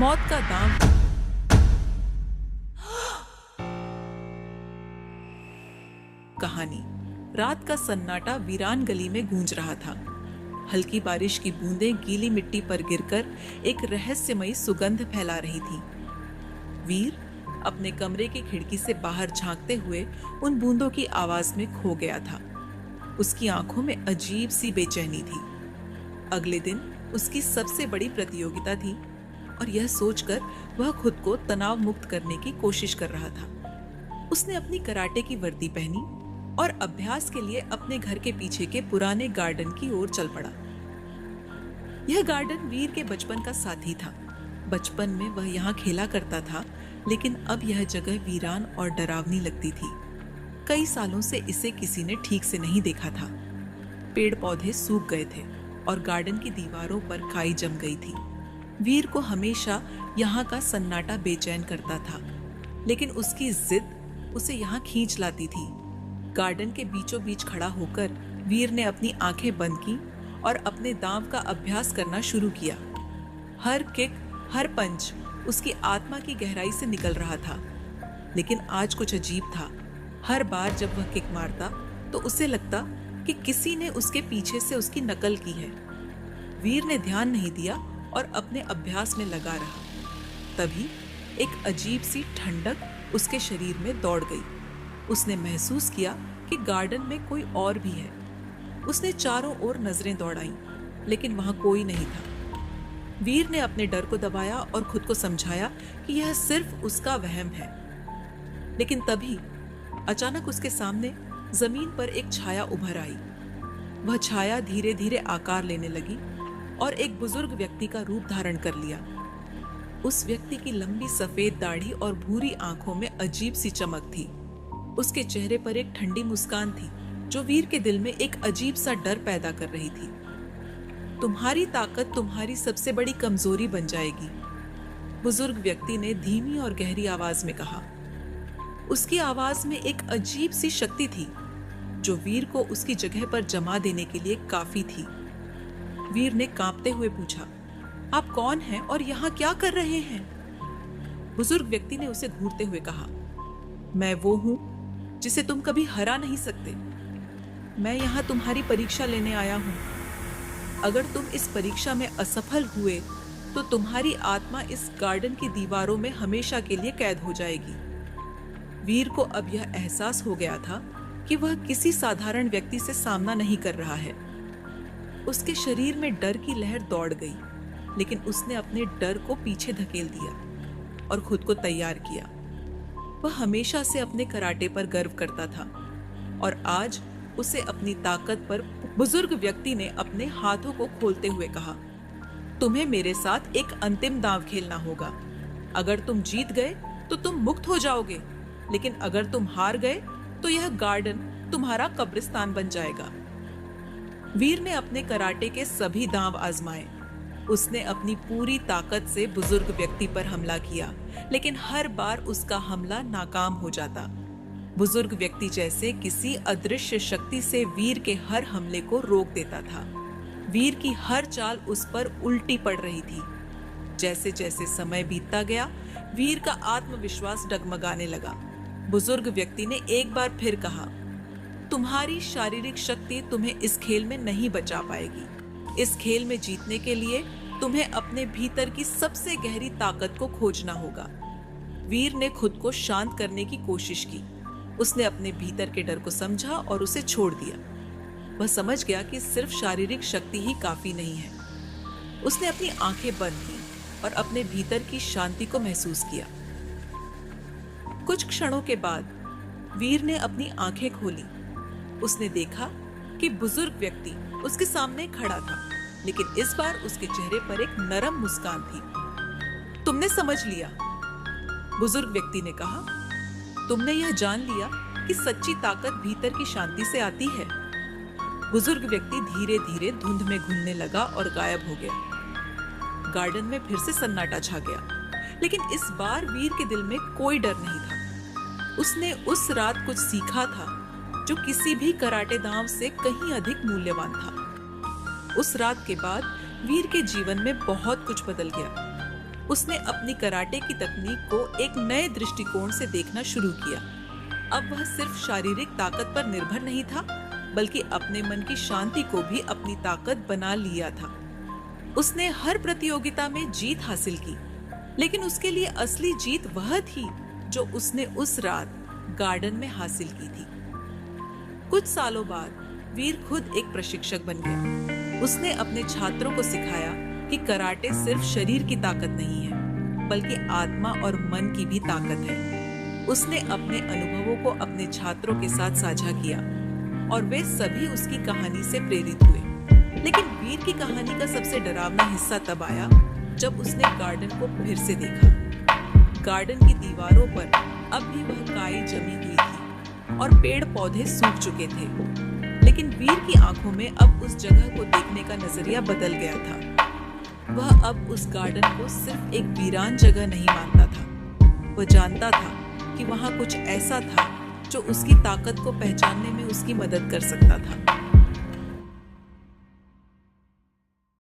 मौत का दांव। कहानी। रात का सन्नाटा वीरान गली में गूंज रहा था। हल्की बारिश की बूंदें गीली मिट्टी पर गिरकर एक रहस्यमयी सुगंध फैला रही थी। वीर अपने कमरे की खिड़की से बाहर झांकते हुए उन बूंदों की आवाज में खो गया था। उसकी आंखों में अजीब सी बेचैनी थी। अगले दिन उसकी सबसे बड़ी प्रतियोगिता थी और यह सोचकर वह खुद को तनाव मुक्त करने की कोशिश कर रहा था। उसने अपनी कराटे की वर्दी पहनी और अभ्यास के लिए अपने घर के पीछे के पुराने गार्डन की ओर चल पड़ा। यह गार्डन वीर के बचपन का साथी था। बचपन में वह यहाँ खेला करता था, लेकिन अब यह जगह वीरान और डरावनी लगती थी। कई सालों से इसे किसी ने ठीक से नहीं देखा था। पेड़ पौधे सूख गए थे और गार्डन की दीवारों पर खाई जम गई थी। वीर को हमेशा यहाँ का सन्नाटा बेचैन करता था, लेकिन उसकी जिद उसे यहाँ खींच लाती थी। गार्डन के बीचों बीच खड़ा होकर वीर ने अपनी आंखें बंद की और अपने दांव का अभ्यास करना शुरू किया। हर किक, हर पंच उसकी आत्मा की गहराई से निकल रहा था। लेकिन आज कुछ अजीब था। हर बार जब वह किक मारता तो उसे लगता कि किसी ने उसके पीछे से उसकी नकल की है। वीर ने ध्यान नहीं दिया और अपने अभ्यास में लगा रहा। तभी एक अजीब सी ठंडक उसके शरीर में दौड़ गई। उसने महसूस किया कि गार्डन में कोई और भी है। उसने चारों ओर नजरें दौड़ाईं, लेकिन वहां कोई नहीं था। वीर ने अपने डर को दबाया और खुद को समझाया कि यह सिर्फ उसका वहम है। लेकिन तभी अचानक उसके सामने जमीन पर एक छाया उभर आई। वह छाया धीरे धीरे आकार लेने लगी और एक बुजुर्ग व्यक्ति का रूप धारण कर लिया। उस व्यक्ति की लंबी सफेद दाढ़ी और भूरी आंखों में अजीब सी चमक थी। उसके चेहरे पर एक ठंडी मुस्कान थी जो वीर के दिल में एक अजीब सा डर पैदा कर रही थी। तुम्हारी ताकत तुम्हारी सबसे बड़ी कमजोरी बन जाएगी, बुजुर्ग व्यक्ति ने धीमी और गहरी आवाज में कहा। उसकी आवाज में एक अजीब सी शक्ति थी जो वीर को उसकी जगह पर जमा देने के लिए काफी थी। वीर ने कांपते हुए पूछा, आप कौन हैं और यहाँ क्या कर रहे हैं? बुजुर्ग व्यक्ति ने उसे घूरते हुए कहा, मैं वो हूं जिसे तुम कभी हरा नहीं सकते। मैं यहाँ तुम्हारी परीक्षा लेने आया हूं। अगर तुम इस परीक्षा में असफल हुए तो तुम्हारी आत्मा इस गार्डन की दीवारों में हमेशा के लिए कैद हो जाएगी। वीर को अब यह एहसास हो गया था कि वह किसी साधारण व्यक्ति से सामना नहीं कर रहा है। उसके शरीर में डर की लहर दौड़ गई, लेकिन उसने अपने डर को पीछे धकेल दिया और खुद को तैयार किया। वह हमेशा से अपने कराटे पर गर्व करता था और आज उसे अपनी ताकत पर बुजुर्ग व्यक्ति ने अपने हाथों को खोलते हुए कहा, तुम्हें मेरे साथ एक अंतिम दांव खेलना होगा। अगर तुम जीत गए तो तुम मुक्त हो जाओगे, लेकिन अगर तुम हार गए तो यह गार्डन तुम्हारा कब्रिस्तान बन जाएगा। वीर ने अपने कराटे के सभी दांव आजमाए। उसने अपनी पूरी ताकत से बुजुर्ग व्यक्ति पर हमला किया, लेकिन हर बार उसका हमला नाकाम हो जाता। बुजुर्ग व्यक्ति जैसे किसी अदृश्य शक्ति से वीर के हर हमले को रोक देता था। वीर की हर चाल उस पर उल्टी पड़ रही थी। जैसे जैसे समय बीतता गया, वीर का आत्मविश्वास डगमगाने लगा। बुजुर्ग व्यक्ति ने एक बार फिर कहा, तुम्हारी शारीरिक शक्ति तुम्हें इस खेल में नहीं बचा पाएगी। इस खेल में जीतने के लिए तुम्हें अपने भीतर की सबसे गहरी ताकत को खोजना होगा। वीर ने खुद को शांत करने की कोशिश की। उसने अपने भीतर के डर को समझा और उसे छोड़ दिया। वह समझ गया कि सिर्फ शारीरिक शक्ति ही काफी नहीं है। उसने अपनी आंखें बंद की और अपने भीतर की शांति को महसूस किया। कुछ क्षणों के बाद वीर ने अपनी आंखें खोली। उसने देखा कि बुजुर्ग व्यक्ति उसके सामने खड़ा था, लेकिन इस बार उसके चेहरे पर एक नरम मुस्कान थी। तुमने समझ लिया, बुजुर्ग व्यक्ति ने कहा। तुमने यह जान लिया कि सच्ची ताकत भीतर की शांति से आती है। बुजुर्ग व्यक्ति धीरे धीरे धुंध में घुलने लगा और गायब हो गया। गार्डन में फिर से सन्नाटा छा गया, लेकिन इस बार वीर के दिल में कोई डर नहीं था। उसने उस रात कुछ सीखा था जो किसी भी कराटे दांव से कहीं अधिक मूल्यवान था। उस रात के बाद वीर के जीवन में बहुत कुछ बदल गया। उसने अपनी कराटे की तकनीक को एक नए दृष्टिकोण से देखना शुरू किया। अब वह सिर्फ शारीरिक ताकत पर निर्भर नहीं था, बल्कि अपने मन की शांति को भी अपनी ताकत बना लिया था। उसने हर प्रतियोगिता में जीत हासिल की, लेकिन उसके लिए असली जीत वह थी जो उसने उस रात गार्डन में हासिल की थी। कुछ सालों बाद वीर खुद एक प्रशिक्षक बन गया। उसने अपने छात्रों को सिखाया कि कराटे सिर्फ शरीर की ताकत नहीं है, बल्कि आत्मा और मन की भी ताकत है। उसने अपने अनुभवों को अपने छात्रों के साथ साझा किया और वे सभी उसकी कहानी से प्रेरित हुए। लेकिन वीर की कहानी का सबसे डरावना हिस्सा तब आया जब उसने गार्डन को फिर से देखा। गार्डन की दीवारों पर अब भी वह काई जमी हुई थी और पेड़ पौधे सूख चुके थे, लेकिन वीर की आंखों में अब उस जगह को देखने का नजरिया बदल गया था। वह अब उस गार्डन को सिर्फ एक वीरान जगह नहीं मानता था। वह जानता था कि वहां कुछ ऐसा था जो उसकी ताकत को पहचानने में उसकी मदद कर सकता था।